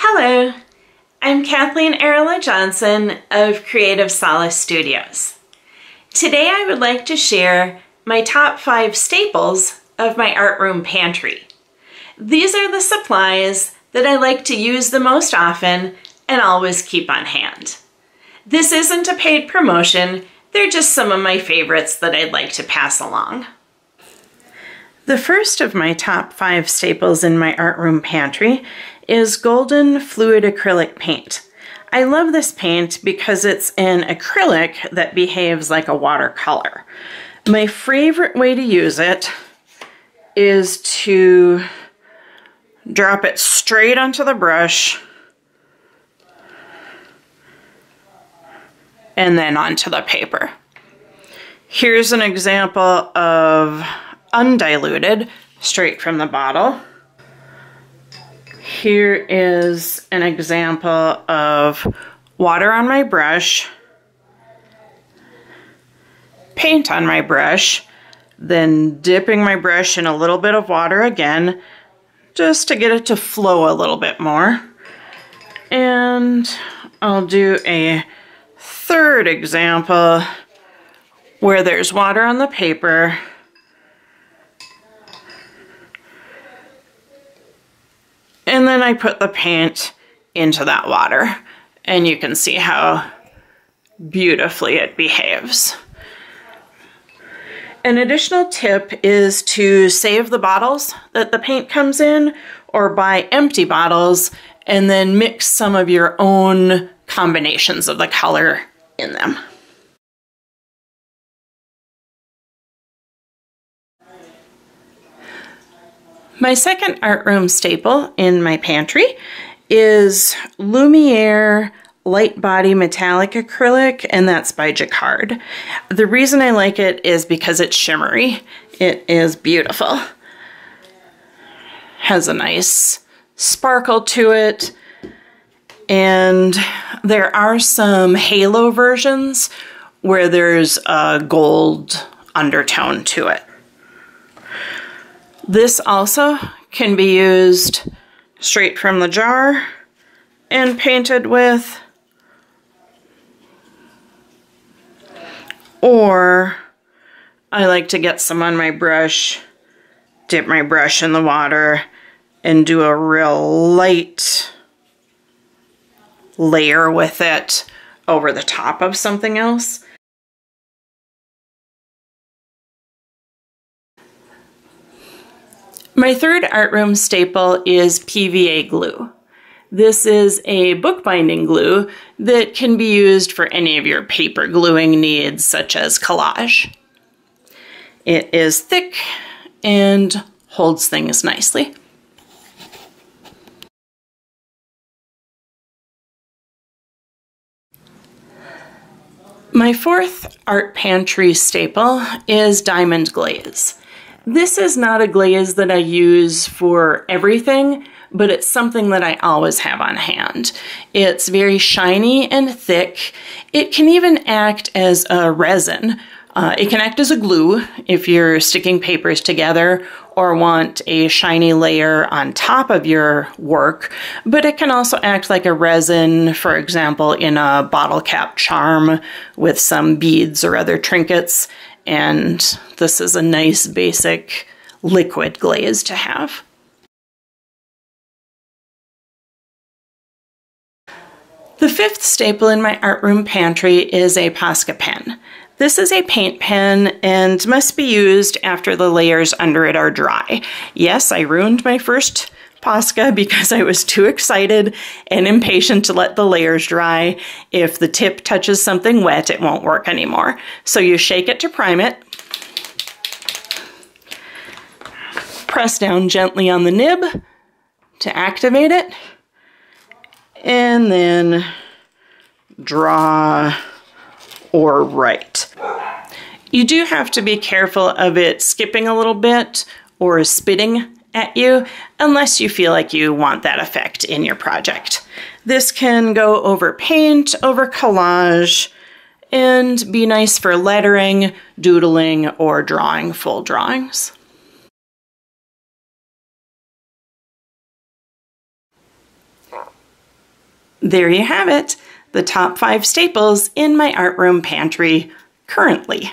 Hello, I'm Kathleen Arola-Johnson of Creative Solace Studios. Today I would like to share my top 5 staples of my art room pantry. These are the supplies that I like to use the most often and always keep on hand. This isn't a paid promotion, they're just some of my favorites that I'd like to pass along. The first of my top 5 staples in my art room pantry is golden fluid acrylic paint. I love this paint because it's an acrylic that behaves like a watercolor. My favorite way to use it is to drop it straight onto the brush and then onto the paper. Here's an example of undiluted, straight from the bottle. Here is an example of water on my brush, paint on my brush, then dipping my brush in a little bit of water again, just to get it to flow a little bit more. And I'll do a third example where there's water on the paper, and then I put the paint into that water, and you can see how beautifully it behaves. An additional tip is to save the bottles that the paint comes in, or buy empty bottles and then mix some of your own combinations of the color in them. My second art room staple in my pantry is Lumiere Light Body Metallic Acrylic, and that's by Jacquard. The reason I like it is because it's shimmery. It is beautiful. Has a nice sparkle to it, and there are some halo versions where there's a gold undertone to it. This also can be used straight from the jar and painted with, or I like to get some on my brush, dip my brush in the water, and do a real light layer with it over the top of something else. My third art room staple is Pva Glue. This is a bookbinding glue that can be used for any of your paper gluing needs, such as collage. It is thick and holds things nicely. My fourth art pantry staple is diamond glaze. This is not a glaze that I use for everything, but it's something that I always have on hand. It's very shiny and thick. It can even act as a resin. It can act as a glue if you're sticking papers together or want a shiny layer on top of your work, but it can also act like a resin, for example, in a bottle cap charm with some beads or other trinkets. And this is a nice basic liquid glaze to have. The fifth staple in my art room pantry is a Posca pen. This is a paint pen and must be used after the layers under it are dry. Yes, I ruined my first Posca because I was too excited and impatient to let the layers dry. If the tip touches something wet, it won't work anymore. So you shake it to prime it, press down gently on the nib to activate it, and then draw or write. You do have to be careful of it skipping a little bit or spitting at you, unless you feel like you want that effect in your project. This can go over paint, over collage, and be nice for lettering, doodling, or drawing full drawings. there you have it, the top 5 staples in my art room pantry currently.